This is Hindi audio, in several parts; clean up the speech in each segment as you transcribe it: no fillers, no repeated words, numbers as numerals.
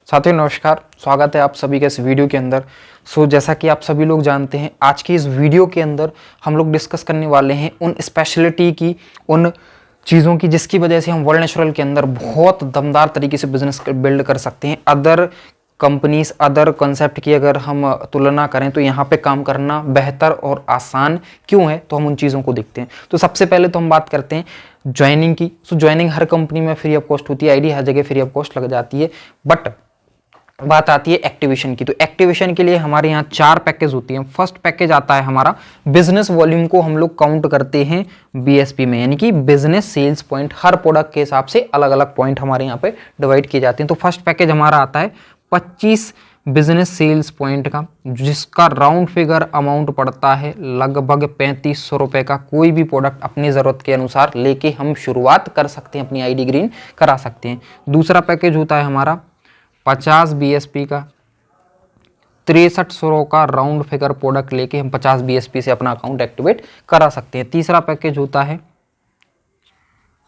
साथियों नमस्कार, स्वागत है आप सभी के इस वीडियो के अंदर। जैसा कि आप सभी लोग जानते हैं, आज की इस वीडियो के अंदर हम लोग डिस्कस करने वाले हैं उन स्पेशलिटी की, उन चीज़ों की जिसकी वजह से हम वर्ल्ड नेचुरल के अंदर बहुत दमदार तरीके से बिजनेस बिल्ड कर सकते हैं। अदर कंपनीज, अदर कंसेप्ट की अगर हम तुलना करें तो यहाँ पे काम करना बेहतर और आसान क्यों है, तो हम उन चीज़ों को देखते हैं। तो सबसे पहले तो हम बात करते हैं ज्वाइनिंग की। ज्वाइनिंग हर कंपनी में फ्री ऑफ कॉस्ट होती है, आईडी हर जगह फ्री ऑफ कॉस्ट लग जाती है। बट बात आती है एक्टिवेशन की। तो एक्टिवेशन के लिए हमारे यहाँ 4 पैकेज होती हैं। फर्स्ट पैकेज आता है हमारा बिजनेस वॉल्यूम को हम लोग काउंट करते हैं बीएसपी में, यानी कि बिजनेस सेल्स पॉइंट। हर प्रोडक्ट के हिसाब से अलग अलग पॉइंट हमारे यहाँ पे डिवाइड किए जाते हैं। तो फर्स्ट पैकेज हमारा आता है 25 बिजनेस सेल्स पॉइंट का, जिसका राउंड फिगर अमाउंट पड़ता है लगभग 3500 रुपये का। कोई भी प्रोडक्ट अपनी ज़रूरत के अनुसार लेके हम शुरुआत कर सकते हैं, अपनी आईडी ग्रीन करा सकते हैं। दूसरा पैकेज होता है हमारा 50 बीएसपी का, 6300 का राउंड फिगर प्रोडक्ट लेके हम 50 बीएसपी से अपना अकाउंट एक्टिवेट करा सकते हैं। तीसरा पैकेज होता है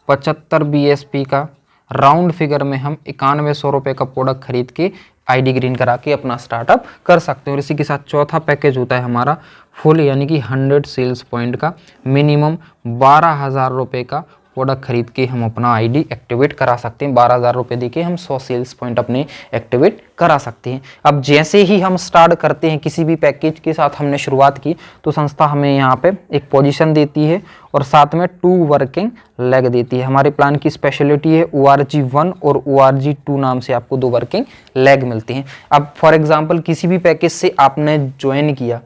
75 बीएसपी का, राउंड फिगर में हम 9100 रुपये का प्रोडक्ट खरीद के आईडी ग्रीन करा के अपना स्टार्टअप कर सकते हैं। और इसी के साथ चौथा पैकेज होता है हमारा फुल, यानी कि 100 सेल्स पॉइंट का, मिनिमम 12,000 रुपये का प्रोडक्ट खरीद के हम अपना आईडी एक्टिवेट करा सकते हैं। 12,000 रुपये देके हम 100 सेल्स पॉइंट अपने एक्टिवेट करा सकते हैं। अब जैसे ही हम स्टार्ट करते हैं, किसी भी पैकेज के साथ हमने शुरुआत की, तो संस्था हमें यहाँ पे एक पोजीशन देती है और साथ में 2 वर्किंग लेग देती है। हमारे प्लान की स्पेशलिटी है ORG 1 और ORG 2 नाम से आपको 2 वर्किंग लेग मिलते हैं। अब फॉर एग्जाम्पल किसी भी पैकेज से आपने ज्वाइन किया,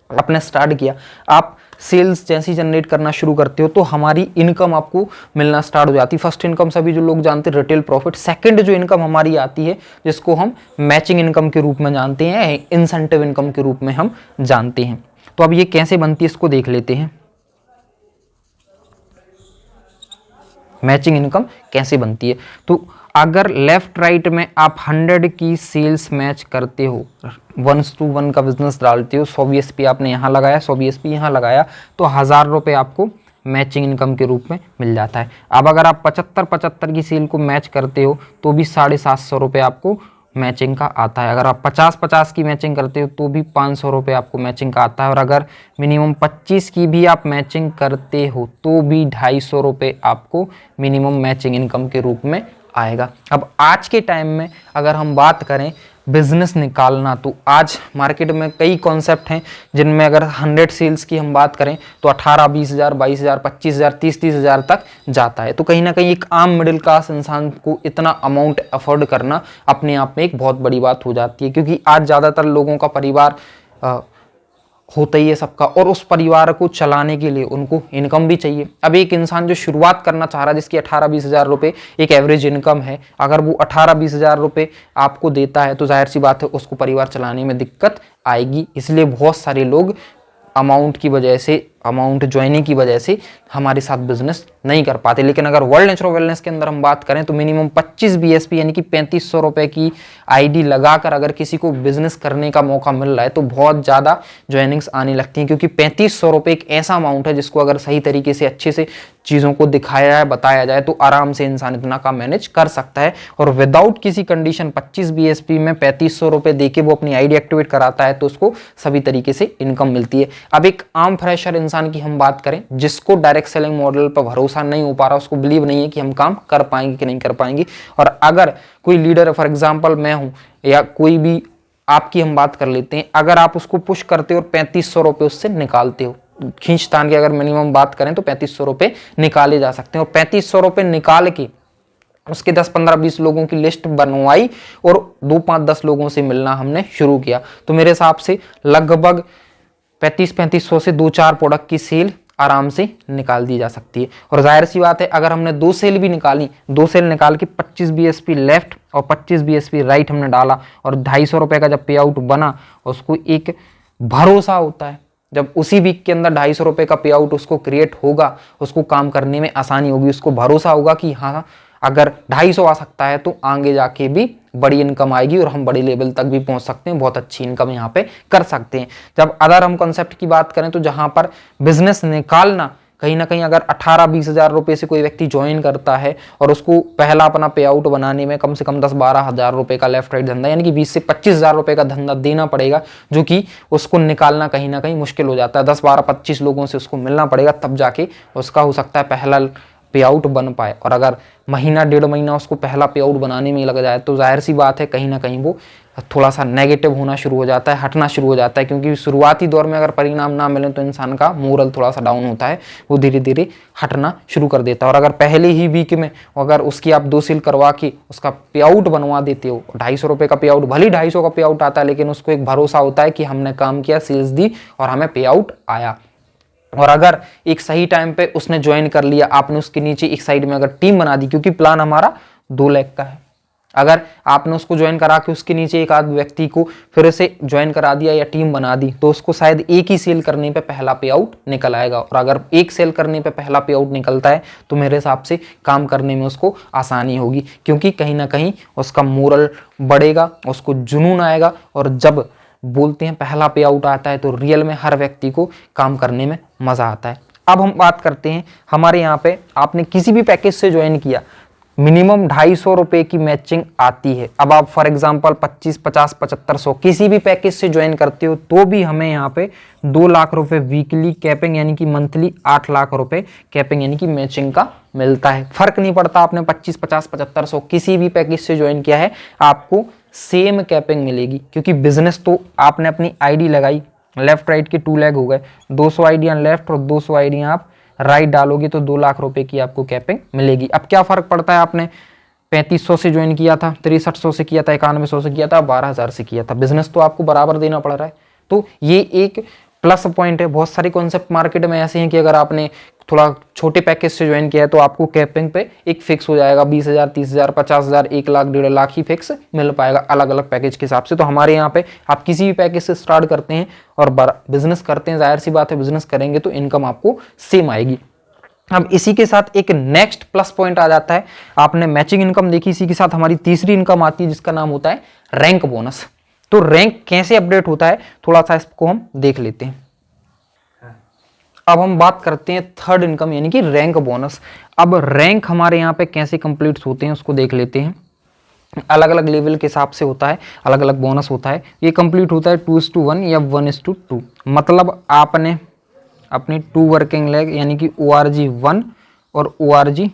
आपने स्टार्ट किया, आप सेल्स जैसी जनरेट करना शुरू करते हो तो हमारी इनकम आपको मिलना स्टार्ट हो जाती है। फर्स्ट इनकम सभी जो लोग जानते हैं रिटेल प्रॉफिट। सेकंड जो इनकम हमारी आती है, जिसको हम मैचिंग इनकम के रूप में जानते हैं, इंसेंटिव इनकम के रूप में हम जानते हैं। तो अब ये कैसे बनती है इसको देख लेते हैं। मैचिंग इनकम कैसे बनती है, तो अगर लेफ्ट राइट में आप 100 की सेल्स मैच करते हो, 1:1 का बिजनेस डालते हो, 100 बीएसपी आपने यहाँ लगाया, 100 बीएसपी यहाँ लगाया, तो 1000 रुपये आपको मैचिंग इनकम के रूप में मिल जाता है। अब अगर आप 75 की सेल को मैच करते हो तो भी 750 रुपये आपको मैचिंग का आता है। अगर आप 50 की मैचिंग करते हो तो भी 500 रुपये आपको मैचिंग का आता है। और अगर मिनिमम 25 की भी आप मैचिंग करते हो तो भी 250 रुपये आपको मिनिमम मैचिंग इनकम के रूप में आएगा। अब आज के टाइम में अगर हम बात करें बिजनेस निकालना, तो आज मार्केट में कई कॉन्सेप्ट हैं जिनमें अगर 100 सेल्स की हम बात करें तो 18, 20,000, 22,000, 25,000, 30,000 तक जाता है। तो कहीं ना कहीं एक आम मिडिल क्लास इंसान को इतना अमाउंट अफोर्ड करना अपने आप में एक बहुत बड़ी बात हो जाती है, क्योंकि आज ज़्यादातर लोगों का परिवार होता ही है सबका, और उस परिवार को चलाने के लिए उनको इनकम भी चाहिए। अब एक इंसान जो शुरुआत करना चाह रहा है, जिसकी 18-20 हज़ार रुपये एक एवरेज इनकम है, अगर वो 18-20 हज़ार रुपये आपको देता है तो जाहिर सी बात है उसको परिवार चलाने में दिक्कत आएगी। इसलिए बहुत सारे लोग अमाउंट की वजह से, अमाउंट ज्वाइनिंग की वजह से हमारे साथ बिजनेस नहीं कर पाते। लेकिन अगर वर्ल्ड नेचुरल वेलनेस के अंदर हम बात करें तो मिनिमम 25 बीएसपी यानी कि 3500 रुपये की आईडी लगाकर अगर किसी को बिजनेस करने का मौका मिल रहा है तो बहुत ज़्यादा ज्वाइनिंग्स आने लगती हैं, क्योंकि 3500 रुपये एक ऐसा अमाउंट है जिसको अगर सही तरीके से अच्छे से चीज़ों को दिखाया जाए, बताया जाए, तो आराम से इंसान इतना काम मैनेज कर सकता है। और विदाउट किसी कंडीशन 25 बीएसपी में 3500 रुपये दे के वो अपनी आईडी एक्टिवेट कराता है तो उसको सभी तरीके से इनकम मिलती है। अब एक आम फ्रेशर इंसान की हम बात करें, जिसको डायरेक्ट सेलिंग मॉडल पर भरोसा नहीं हो पा रहा, उसको बिलीव नहीं है कि हम काम कर पाएंगे कि नहीं कर पाएंगे, और अगर कोई लीडर है, फॉर एग्जांपल मैं हूं या कोई भी आपकी हम बात कर लेते हैं, अगर आप उसको पुश करते हो और 3500 रुपये उससे निकालते हो, खींचतान की अगर मिनिमम बात करें तो 3500 रुपये निकाले जा सकते हैं। और 3500 रुपये निकाल के उसके 10, 15, 20 लोगों की लिस्ट बनवाई और 2, 5, 10 लोगों से मिलना हमने शुरू किया, तो मेरे हिसाब से लगभग 3500 से 2-4 प्रोडक्ट की सेल आराम से निकाल दी जा सकती है। और जाहिर सी बात है अगर हमने 2 सेल भी निकाली, 2 सेल निकाल के 25 बीएसपी लेफ्ट और 25 बीएसपी राइट हमने डाला और 250 रुपये का जब पे आउट बना, उसको एक भरोसा होता है, जब उसी वीक के अंदर 250 रुपये का पे आउट उसको क्रिएट होगा, उसको काम करने में आसानी होगी, उसको भरोसा होगा कि हाँ अगर 250 आ सकता है तो आगे जाके भी बड़ी इनकम आएगी और हम बड़ी लेवल तक भी पहुंच सकते हैं, बहुत अच्छी इनकम यहाँ पे कर सकते हैं। जब अदर हम कॉन्सेप्ट की बात करें तो जहाँ पर बिजनेस निकालना कहीं ना कहीं अगर 18-20 हज़ार रुपये से कोई व्यक्ति ज्वाइन करता है और उसको पहला अपना पे आउट बनाने में कम से कम 10-12 हज़ार रुपये का लेफ्ट राइट धंधा यानी कि 20 से 25 हज़ार रुपये का धंधा देना पड़ेगा, जो कि उसको निकालना कहीं ना कहीं मुश्किल हो जाता है। 10-12-25 लोगों से उसको मिलना पड़ेगा, तब जाके उसका हो सकता है पहला पे आउट बन पाए। और अगर महीना 1.5 महीना उसको पहला पे आउट बनाने में लग जाए तो जाहिर सी बात है कहीं ना कहीं वो थोड़ा सा नेगेटिव होना शुरू हो जाता है, हटना शुरू हो जाता है, क्योंकि शुरुआती दौर में अगर परिणाम ना मिले तो इंसान का मोरल थोड़ा सा डाउन होता है, वो धीरे धीरे हटना शुरू कर देता है। और अगर पहले ही वीक में अगर उसकी आप 2 सेल करवा के उसका पे आउट बनवा देते हो, 250 रुपये का पे आउट, भले 250 का पे आउट आता है, लेकिन उसको एक भरोसा होता है कि हमने काम किया, सेल्स दी और हमें पे आउट आया। और अगर एक सही टाइम पे उसने ज्वाइन कर लिया, आपने उसके नीचे एक साइड में अगर टीम बना दी, क्योंकि प्लान हमारा 2 लाख का है, अगर आपने उसको ज्वाइन करा के उसके नीचे एक आध व्यक्ति को फिर से ज्वाइन करा दिया या टीम बना दी, तो उसको शायद एक ही सेल करने पे पहला पे आउट निकल आएगा। और अगर एक सेल करने पे पहला पे आउट निकलता है तो मेरे हिसाब से काम करने में उसको आसानी होगी, क्योंकि कहीं ना कहीं उसका मोरल बढ़ेगा, उसको जुनून आएगा। और जब बोलते हैं पहला पे आउट आता है तो रियल में हर व्यक्ति को काम करने में मजा आता है। अब हम बात करते हैं, हमारे यहाँ पे आपने किसी भी पैकेज से ज्वाइन किया, मिनिमम 250 रुपये की मैचिंग आती है। अब आप फॉर एग्जांपल 25, 50, 75, 100 किसी भी पैकेज से ज्वाइन करते हो तो भी हमें यहाँ पे 2 लाख रुपए वीकली कैपिंग यानी कि मंथली 8 लाख रुपए कैपिंग यानी कि मैचिंग का मिलता है। फर्क नहीं पड़ता आपने 25, 50, 75, 100 किसी भी पैकेज से ज्वाइन किया है, आपको सेम कैपिंग मिलेगी, क्योंकि बिजनेस तो आपने अपनी आईडी लगाई, लेफ्ट राइट के 2 लेग हो गए, 200 आईडियां लेफ्ट और 200 आईडियां आप राइट डालोगे तो 2 लाख रुपए की आपको कैपिंग मिलेगी। अब क्या फर्क पड़ता है, आपने 3500 से ज्वाइन किया था, 6300 से किया था, 9100 से किया था, 12,000 से किया था, बिजनेस तो आपको बराबर देना पड़ रहा है। तो ये एक प्लस पॉइंट है। बहुत सारे कॉन्सेप्ट मार्केट में ऐसे हैं कि अगर आपने थोड़ा छोटे पैकेज से ज्वाइन किया है तो आपको कैपिंग पे एक फिक्स हो जाएगा, 20,000, 30,000, 50,000, 1 लाख, 1.5 लाख ही फिक्स मिल पाएगा अलग अलग पैकेज के हिसाब से। तो हमारे यहाँ पे आप किसी भी पैकेज से स्टार्ट करते हैं और बिजनेस करते हैं, जाहिर सी बात है बिजनेस करेंगे तो इनकम आपको सेम आएगी। अब इसी के साथ एक नेक्स्ट प्लस पॉइंट आ जाता है, आपने मैचिंग इनकम देखी, इसी के साथ हमारी तीसरी इनकम आती है जिसका नाम होता है रैंक बोनस। तो रैंक कैसे अपडेट होता है थोड़ा सा इसको हम देख लेते हैं। अब हम बात करते हैं थर्ड इनकम यानी कि रैंक बोनस। अब रैंक हमारे यहाँ पे कैसे कंप्लीट होते हैं उसको देख लेते हैं। अलग अलग लेवल के हिसाब से होता है, अलग अलग बोनस होता है। ये कंप्लीट होता है 2:1 या 1:2, मतलब आपने अपनी 2 वर्किंग लेग यानी कि ORG 1 और ORG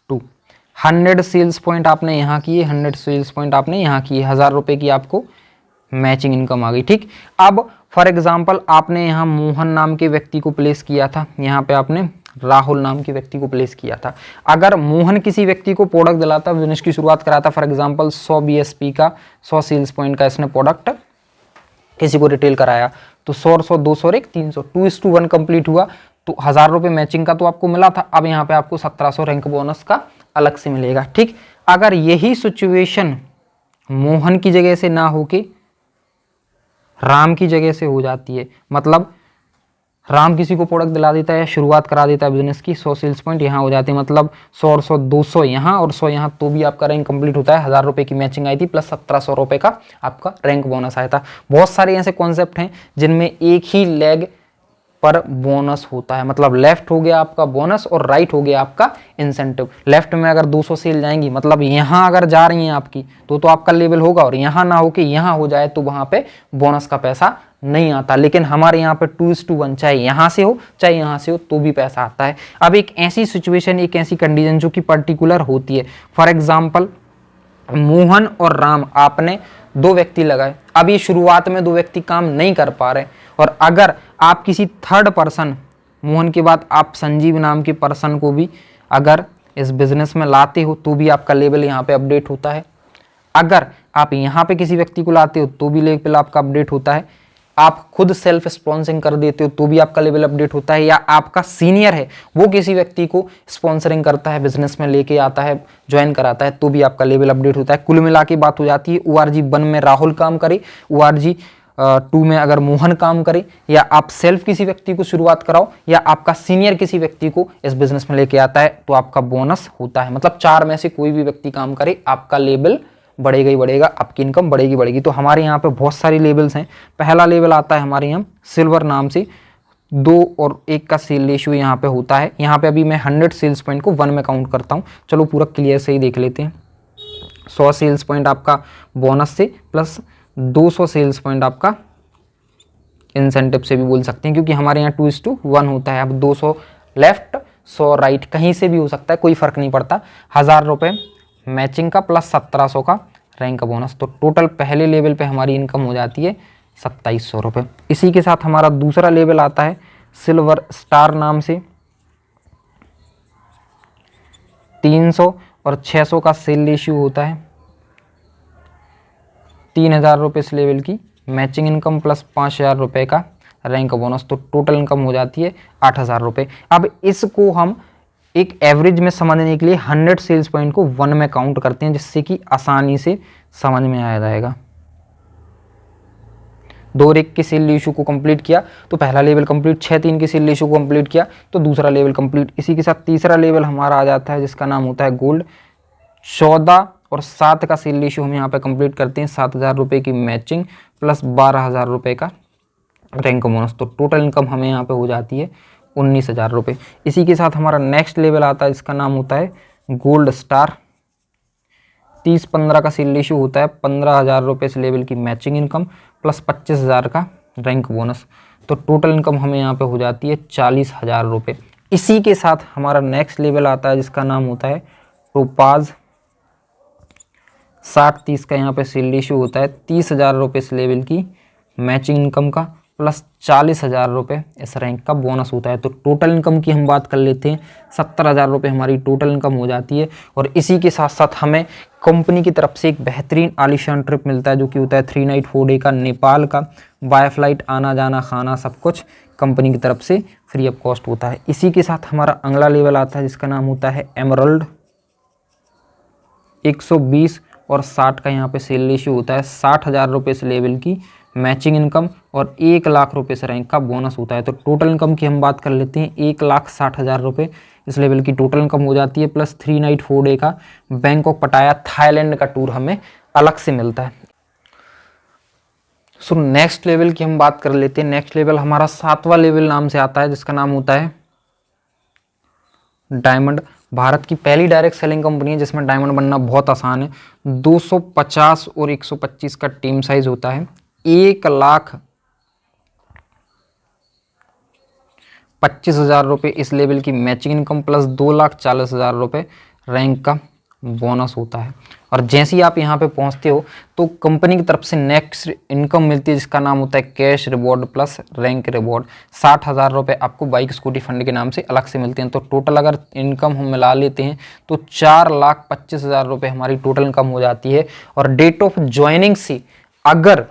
2, 100 सेल्स पॉइंट आपने यहाँ किए, 100 सेल्स पॉइंट आपने यहाँ किए, 1000 रुपये की आपको मैचिंग इनकम आ गई। ठीक, अब फॉर एग्जांपल आपने यहाँ मोहन नाम के व्यक्ति को प्लेस किया था, यहाँ पे आपने राहुल नाम के व्यक्ति को प्लेस किया था। अगर मोहन किसी व्यक्ति को प्रोडक्ट दिलाता, बिजनेस की शुरुआत कराता, फॉर एग्जांपल 100 BSP का 100 सेल्स पॉइंट का इसने प्रोडक्ट किसी को रिटेल कराया, तो 100, 100, 200 और 300, 2:1 कंप्लीट हुआ, तो 1000 रुपये मैचिंग का तो आपको मिला था। अब यहाँ पे आपको 1700 रैंक बोनस का अलग से मिलेगा। ठीक, अगर यही सिचुएशन मोहन की जगह से ना होके राम की जगह से हो जाती है, मतलब राम किसी को प्रोडक्ट दिला देता है या शुरुआत करा देता है बिजनेस की, 100 सेल्स पॉइंट यहाँ हो जाते हैं, मतलब 100 और 100, 200 यहाँ और 100 यहाँ, तो भी आपका रैंक कंप्लीट होता है। 1000 रुपये की मैचिंग आई थी प्लस 1700 रुपये का आपका रैंक बोनस आया था। बहुत सारे ऐसे कॉन्सेप्ट हैं जिनमें एक ही लेग पर बोनस होता है, मतलब लेफ्ट हो गया आपका बोनस और राइट हो गया आपका इंसेंटिव। लेफ्ट में अगर 200 सेल जाएंगी, मतलब यहाँ अगर जा रही हैं आपकी तो आपका लेवल होगा, और यहाँ ना होके यहाँ हो जाए तो वहाँ पे बोनस का पैसा नहीं आता। लेकिन हमारे यहाँ पे 2:1 चाहे यहाँ से हो चाहे यहाँ से हो तो भी पैसा आता है। अब एक ऐसी सिचुएशन, एक ऐसी कंडीशन जो कि पर्टिकुलर होती है, फॉर एग्जाम्पल मोहन और राम आपने 2 व्यक्ति लगाए, अब ये शुरुआत में 2 व्यक्ति काम नहीं कर पा रहे, और अगर आप किसी थर्ड पर्सन, मोहन के बाद आप संजीव नाम के पर्सन को भी अगर इस बिजनेस में लाते हो तो भी आपका लेवल यहाँ पे अपडेट होता है। अगर आप यहाँ पे किसी व्यक्ति को लाते हो तो भी लेवल आपका अपडेट होता है। आप खुद सेल्फ स्पॉन्सरिंग कर देते हो तो भी आपका लेवल अपडेट होता है, या आपका सीनियर है वो किसी व्यक्ति को स्पॉन्सरिंग करता है, बिजनेस में लेके आता है, ज्वाइन कराता है, तो भी आपका लेवल अपडेट होता है। कुल मिला के बात हो जाती है, ORG 1 में राहुल काम करे, ORG 2 में अगर मोहन काम करे, या आप सेल्फ किसी व्यक्ति को शुरुआत कराओ, या आपका सीनियर किसी व्यक्ति को इस बिजनेस में लेके आता है, तो आपका बोनस होता है। मतलब 4 में से कोई भी व्यक्ति काम करे, आपका लेवल बढ़ेगा ही बढ़ेगा, आपकी इनकम बढ़ेगी बढ़ेगी। तो हमारे यहाँ पे बहुत सारी लेवल्स हैं। पहला लेवल आता है हमारे यहाँ सिल्वर नाम से, 2 और 1 का सेल रेशियो यहाँ पे होता है। यहाँ पे अभी मैं 100 सेल्स पॉइंट को 1 में काउंट करता हूँ। चलो पूरा क्लियर से ही देख लेते हैं। 100 सेल्स पॉइंट आपका बोनस से प्लस 200 सेल्स पॉइंट आपका इंसेंटिव से भी बोल सकते हैं, क्योंकि हमारे यहाँ 2:1 होता है। अब 200 लेफ्ट 100 राइट कहीं से भी हो सकता है, कोई फर्क नहीं पड़ता। 1000 रुपये मैचिंग का प्लस 1700 का रैंक का बोनस, तो टोटल पहले लेवल पे हमारी इनकम हो जाती है 2700 रुपये। इसी के साथ हमारा दूसरा लेवल आता है सिल्वर स्टार नाम से। 300 और 600 का सेल रेशियो होता है। 3000 रुपये इस लेवल की मैचिंग इनकम प्लस 5000 रुपये का रैंक बोनस, तो टोटल इनकम हो जाती है 8000 रुपये। अब इसको हम एक एवरेज में समझने के लिए 100 सेल्स पॉइंट को 1 में काउंट करते हैं, जिससे कि आसानी से समझ में आ जाएगा। 2 और 1 के सेल रेशियो को कंप्लीट किया तो पहला लेवल कंप्लीट, 6-3 के सेल रेशियो को कंप्लीट किया तो दूसरा लेवल कंप्लीट। इसी के साथ तीसरा लेवल हमारा आ जाता है जिसका नाम होता है गोल्ड। 14 और 7 का सेल रेशियो हम यहाँ पे कंप्लीट करते हैं। 7000 रुपये की मैचिंग प्लस 12000 रुपये का रैंक बोनस, तो टोटल इनकम हमें यहाँ पे हो जाती है 19000 रुपये। इसी के साथ हमारा नेक्स्ट लेवल आता है जिसका नाम होता है गोल्ड स्टार। 30-15 का सेल रेशियो होता है। 15000 रुपये इस लेवल की मैचिंग इनकम प्लस 25000 का रैंक बोनस, तो टोटल इनकम हमें यहाँ पे हो जाती है 40000 रुपये। इसी के साथ हमारा नेक्स्ट लेवल आता है जिसका नाम होता है टोपाज। 60-30 का यहाँ पे सेल रेशियो होता है। 30000 रुपये इस लेवल की मैचिंग इनकम का प्लस 40000 रुपये इस रैंक का बोनस होता है, तो टोटल इनकम की हम बात कर लेते हैं। 70000 रुपये हमारी टोटल इनकम हो जाती है। और इसी के साथ साथ हमें कंपनी की तरफ से एक बेहतरीन आलीशान ट्रिप मिलता है जो कि होता है 3 नाइट 4 डे का नेपाल का। बाय फ्लाइट आना जाना खाना सब कुछ कंपनी की तरफ से फ्री ऑफ कॉस्ट होता है। इसी के साथ हमारा अगला लेवल आता है जिसका नाम होता है एमरल्ड। 120 और 60 का यहाँ पे सेल रेशियो होता है। 60000 रुपये इस लेवल की मैचिंग इनकम और 1 लाख रुपये इस रैंक का बोनस होता है, तो टोटल इनकम की हम बात कर लेते हैं। 1,60,000 रुपये इस लेवल की टोटल इनकम हो जाती है, प्लस 3 नाइट 4 डे का बैंकॉक पटाया थाईलैंड का टूर हमें अलग से मिलता है। सो नेक्स्ट लेवल की हम बात कर लेते हैं। नेक्स्ट लेवल हमारा 7वां लेवल नाम से आता है जिसका नाम होता है डायमंड। भारत की पहली डायरेक्ट सेलिंग कंपनी है जिसमें डायमंड बनना बहुत आसान है। 250 और 125 का टीम साइज होता है। 1,25,000 रुपये इस लेवल की मैचिंग इनकम प्लस 2,40,000 रुपये रैंक का बोनस होता है। और जैसे ही आप यहाँ पे पहुँचते हो तो कंपनी की तरफ से नेक्स्ट इनकम मिलती है जिसका नाम होता है cash reward plus rank reward. 60,000 रुपये आपको बाइक स्कूटी फंड के नाम से अलग से मिलते हैं, तो टोटल अगर इनकम हम मिला लेते हैं तो 4,25,000 रुपये हमारी टोटल इनकम हो जाती है। और डेट ऑफ ज्वाइनिंग से अगर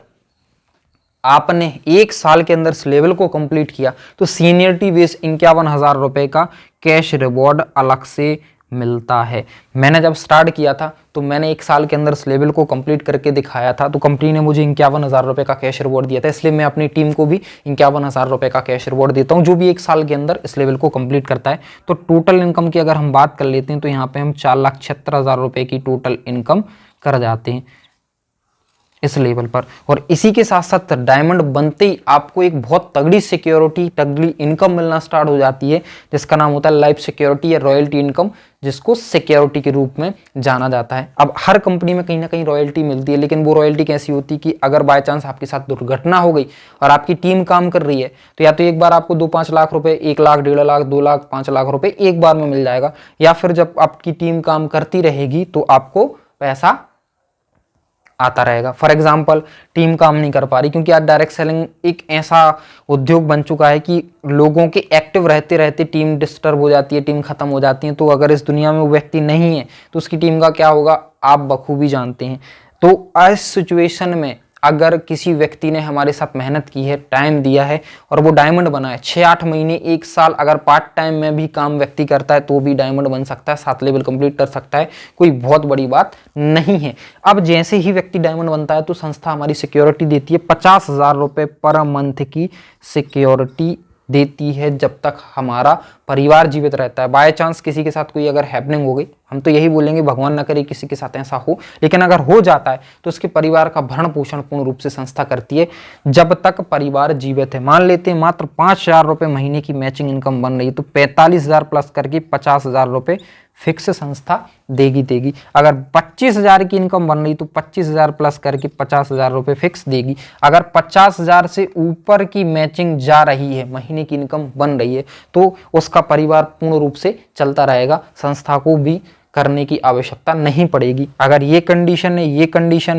आपने 1 साल के अंदर इस लेवल को कंप्लीट किया तो सीनियरिटी बेस 51,000 रुपये का कैश रिवॉर्ड अलग से मिलता है। मैंने जब स्टार्ट किया था तो मैंने 1 साल के अंदर इस लेवल को कंप्लीट करके दिखाया था, तो कंपनी ने मुझे 51,000 रुपये का कैश रिवॉर्ड दिया था। इसलिए मैं अपनी टीम को भी 51,000 रुपये का कैश रिवॉर्ड देता हूं जो भी 1 साल के अंदर इस लेवल को कंप्लीट करता है। तो टोटल इनकम की अगर हम बात कर लेते हैं तो यहाँ पे हम 4,76,000 रुपये की टोटल इनकम कर जाते हैं इस लेवल पर। और इसी के साथ साथ डायमंड बनते ही आपको एक बहुत तगड़ी सिक्योरिटी तगड़ी इनकम मिलना स्टार्ट हो जाती है जिसका नाम होता है लाइफ सिक्योरिटी या रॉयल्टी इनकम, जिसको सिक्योरिटी के रूप में जाना जाता है। अब हर कंपनी में कहीं ना कहीं रॉयल्टी मिलती है, लेकिन वो रॉयल्टी कैसी होती है कि अगर बाय चांस आपके साथ दुर्घटना हो गई और आपकी टीम काम कर रही है तो या तो एक बार आपको 2-5 लाख रुपए, 1 लाख, 1.5 लाख, 2 लाख, 5 लाख रुपए एक बार में मिल जाएगा, या फिर जब आपकी टीम काम करती रहेगी तो आपको पैसा आता रहेगा। फॉर एग्जाम्पल टीम काम नहीं कर पा रही, क्योंकि आज डायरेक्ट सेलिंग एक ऐसा उद्योग बन चुका है कि लोगों के एक्टिव रहते रहते टीम डिस्टर्ब हो जाती है, टीम खत्म हो जाती है। तो अगर इस दुनिया में वो व्यक्ति नहीं है तो उसकी टीम का क्या होगा आप बखूबी जानते हैं। तो इस सिचुएशन में अगर किसी व्यक्ति ने हमारे साथ मेहनत की है, टाइम दिया है और वो डायमंड बना है, 6-8 महीने 1 साल अगर पार्ट टाइम में भी काम व्यक्ति करता है तो भी डायमंड बन सकता है, 7 लेवल कंप्लीट कर सकता है, कोई बहुत बड़ी बात नहीं है। अब जैसे ही व्यक्ति डायमंड बनता है तो संस्था हमारी सिक्योरिटी देती है, 50,000 रुपये पर मंथ की सिक्योरिटी देती है जब तक हमारा परिवार जीवित रहता है। बाय चांस किसी के साथ कोई अगर हैपनिंग हो गई, हम तो यही बोलेंगे भगवान ना करे किसी के साथ ऐसा हो, लेकिन अगर हो जाता है तो उसके परिवार का भरण पोषण पूर्ण रूप से संस्था करती है जब तक परिवार जीवित है। मान लेते हैं मात्र 5,000 रुपये महीने की मैचिंग इनकम बन रही है तो 45,000 प्लस करके 50,000 रुपये फिक्स संस्था देगी। अगर 25,000 की इनकम बन रही तो 25,000 प्लस करके 50,000 रुपये फिक्स देगी। अगर 50,000 से ऊपर की मैचिंग जा रही है, महीने की इनकम बन रही है, तो उसका परिवार पूर्ण रूप से चलता रहेगा, संस्था को भी करने की आवश्यकता नहीं पड़ेगी। अगर ये कंडीशन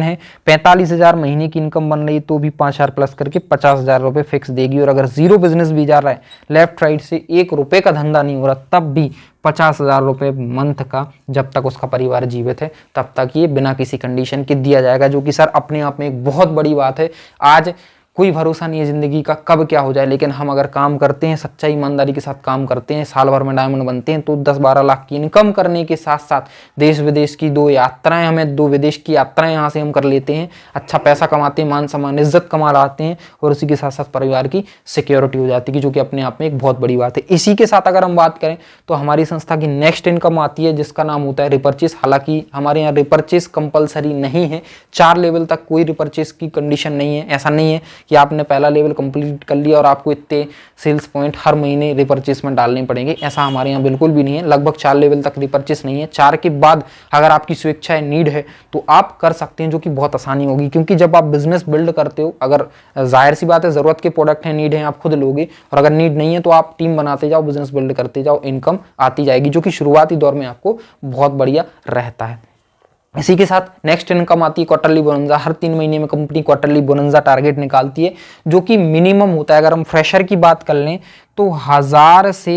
है 45,000 महीने की इनकम बन रही है तो भी 5,000 प्लस करके 50,000 रुपये फिक्स देगी। और अगर जीरो बिजनेस भी जा रहा है, लेफ्ट राइट से 1 रुपये का धंधा नहीं हो रहा, तब भी 50,000 रुपये मंथ का, जब तक उसका परिवार जीवित है तब तक ये बिना किसी कंडीशन के दिया जाएगा, जो कि सर अपने आप में एक बहुत बड़ी बात है। आज कोई भरोसा नहीं है ज़िंदगी का कब क्या हो जाए, लेकिन हम अगर काम करते हैं, सच्चाई ईमानदारी के साथ काम करते हैं, साल भर में डायमंड बनते हैं तो 10-12 लाख की इनकम करने के साथ साथ देश विदेश की 2 यात्राएं, हमें 2 विदेश की यात्राएं यहाँ से हम कर लेते हैं, अच्छा पैसा कमाते हैं, मान सम्मान इज्जत कमा लाते हैं, और उसी के साथ साथ परिवार की सिक्योरिटी हो जाती है, जो कि अपने आप में एक बहुत बड़ी बात है। इसी के साथ अगर हम बात करें तो हमारी संस्था की नेक्स्ट इनकम आती है जिसका नाम होता है रिपर्चेस। हालांकि हमारे यहाँ रिपर्चेस कंपलसरी नहीं है, 4 लेवल तक कोई रिपर्चेस की कंडीशन नहीं है। ऐसा नहीं है कि आपने पहला लेवल कंप्लीट कर लिया और आपको इतने सेल्स पॉइंट हर महीने रिपर्चेस में डालने पड़ेंगे, ऐसा हमारे यहाँ बिल्कुल भी नहीं है। लगभग 4 लेवल तक रिपर्चेस नहीं है। 4 के बाद अगर आपकी स्वेच्छा है, नीड है, तो आप कर सकते हैं, जो कि बहुत आसानी होगी, क्योंकि जब आप बिजनेस बिल्ड करते हो, अगर जाहिर सी बात है जरूरत के प्रोडक्ट है, नीड है, आप खुद लोगे, और अगर नीड नहीं है तो आप टीम बनाते जाओ, बिजनेस बिल्ड करते जाओ, इनकम आती जाएगी, जो कि शुरुआती दौर में आपको बहुत बढ़िया रहता है। इसी के साथ नेक्स्ट इनकम आती है क्वार्टरली बोनंजा। हर 3 महीने में कंपनी क्वार्टरली बोनंजा टारगेट निकालती है, जो कि मिनिमम होता है। अगर हम फ्रेशर की बात कर लें तो 1000 से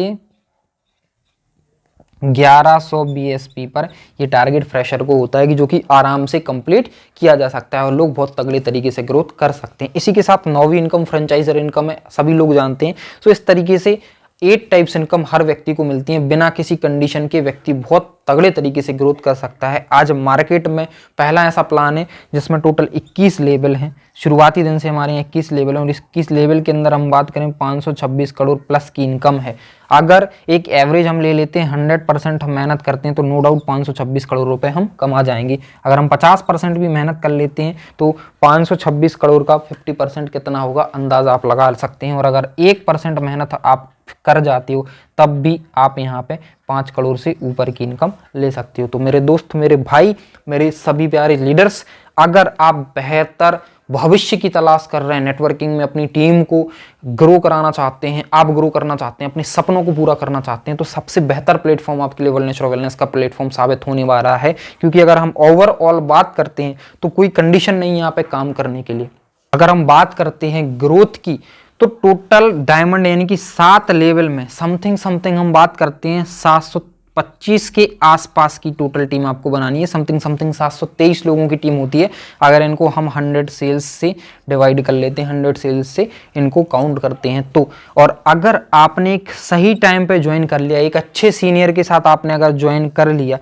1100 BSP पर ये टारगेट फ्रेशर को होता है, कि जो कि आराम से कंप्लीट किया जा सकता है और लोग बहुत तगड़े तरीके से ग्रोथ कर सकते हैं। इसी के साथ 9वीं इनकम फ्रेंचाइजर इनकम है, सभी लोग जानते हैं। तो इस तरीके से 8 टाइप्स इनकम हर व्यक्ति को मिलती है, बिना किसी कंडीशन के व्यक्ति बहुत तगड़े तरीके से ग्रोथ कर सकता है। आज मार्केट में पहला ऐसा प्लान है जिसमें टोटल 21 लेवल हैं। शुरुआती दिन से हमारे यहाँ 21 लेवल हैं, और इस 21 लेवल के अंदर हम बात करें 526 करोड़ प्लस की इनकम है। अगर एक एवरेज हम ले लेते हैं, 100% हम मेहनत करते हैं तो नो डाउट 526 करोड़ रुपए हम कमा जाएंगे। अगर हम 50% भी मेहनत कर लेते हैं तो 526 करोड़ का 50% कितना होगा अंदाजा आप लगा सकते हैं। और अगर 1% मेहनत आप कर जाते हो तब भी आप यहाँ पे 5 करोड़ से ऊपर की इनकम ले सकते हो। तो मेरे दोस्त, मेरे भाई, मेरे सभी प्यारे लीडर्स, अगर आप बेहतर भविष्य की तलाश कर रहे हैं, नेटवर्किंग में अपनी टीम को ग्रो कराना चाहते हैं, आप ग्रो करना चाहते हैं, अपने सपनों को पूरा करना चाहते हैं, तो सबसे बेहतर प्लेटफॉर्म आपके लिए वेलनेस और वेलनेस का प्लेटफॉर्म साबित होने वाला है। क्योंकि अगर हम ओवरऑल बात करते हैं तो कोई कंडीशन नहीं है यहाँ पे काम करने के लिए। अगर हम बात करते हैं ग्रोथ की तो टोटल डायमंड यानी कि 7 लेवल में समथिंग हम बात करते हैं 725 के आसपास की टोटल टीम आपको बनानी है। समथिंग 723 लोगों की टीम होती है। अगर इनको हम 100 सेल्स से डिवाइड कर लेते हैं, 100 सेल्स से इनको काउंट करते हैं तो, और अगर आपने एक सही टाइम पे ज्वाइन कर लिया, एक अच्छे सीनियर के साथ आपने अगर ज्वाइन कर लिया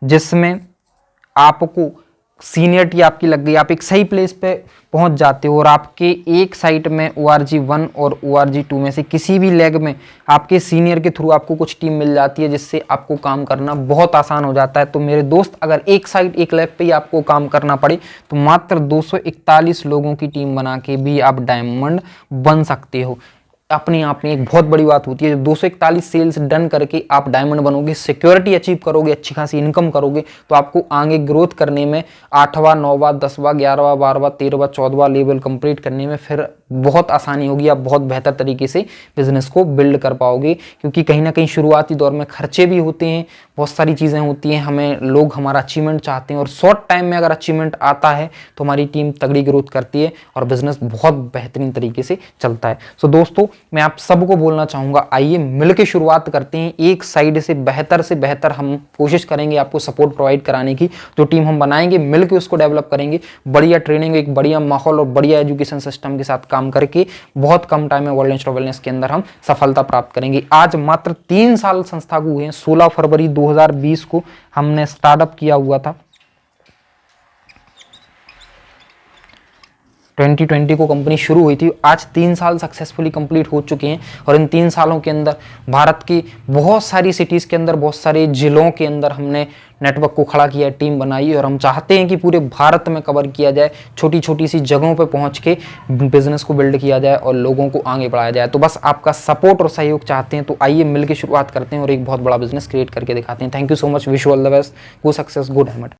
जिसमें आपको सीनियरिटी आपकी लग गई, आप एक सही प्लेस पे पहुंच जाते हो, और आपके एक साइट में ORG 1 और ORG 2 में से किसी भी लेग में आपके सीनियर के थ्रू आपको कुछ टीम मिल जाती है जिससे आपको काम करना बहुत आसान हो जाता है। तो मेरे दोस्त, अगर एक साइट एक लेग पे ही आपको काम करना पड़े तो मात्र 241 लोगों की टीम बना के भी आप डायमंड बन सकते हो। अपने आप में एक बहुत बड़ी बात होती है। 241 सेल्स डन करके आप डायमंड बनोगे, सिक्योरिटी अचीव करोगे, अच्छी खासी इनकम करोगे, तो आपको आगे ग्रोथ करने में 8वां 9वां 10वां 11वां 12वां 13वां 14वां लेवल कंप्लीट करने में फिर बहुत आसानी होगी। आप बहुत बेहतर तरीके से बिजनेस को बिल्ड कर पाओगे, क्योंकि कहीं ना कहीं शुरुआती दौर में खर्चे भी होते हैं, बहुत सारी चीज़ें होती हैं, हमें लोग हमारा अचीवमेंट चाहते हैं, और शॉर्ट टाइम में अगर अचीवमेंट आता है तो हमारी टीम तगड़ी ग्रोथ करती है और बिजनेस बहुत बेहतरीन तरीके से चलता है। सो दोस्तों, मैं आप सबको बोलना चाहूँगा, आइए मिलकर शुरुआत करते हैं। एक साइड से बेहतर हम कोशिश करेंगे आपको सपोर्ट प्रोवाइड कराने की। जो टीम हम बनाएंगे मिलकर उसको डेवलप करेंगे, बढ़िया ट्रेनिंग, एक बढ़िया माहौल और बढ़िया एजुकेशन सिस्टम के साथ काम करके बहुत कम टाइम में वेलनेस और वेलनेस के अंदर हम सफलता प्राप्त करेंगे। आज मात्र 3 साल संस्था को हुए हैं। 16 फरवरी 2020 को हमने स्टार्टअप किया हुआ था। 2020 को कंपनी शुरू हुई थी, आज 3 साल सक्सेसफुली कंप्लीट हो चुके हैं और इन 3 सालों के अंदर भारत की बहुत सारी सिटीज़ के अंदर, बहुत सारे जिलों के अंदर हमने नेटवर्क को खड़ा किया, टीम बनाई और हम चाहते हैं कि पूरे भारत में कवर किया जाए, छोटी छोटी सी जगहों पे पहुंच के बिजनेस को बिल्ड किया जाए और लोगों को आगे बढ़ाया जाए। तो बस आपका सपोर्ट और सहयोग चाहते हैं, तो आइए मिलकर शुरुआत करते हैं और एक बहुत बड़ा बिजनेस क्रिएट करके दिखाते हैं। Thank you so much, wish you all the best, go success, good हैमट।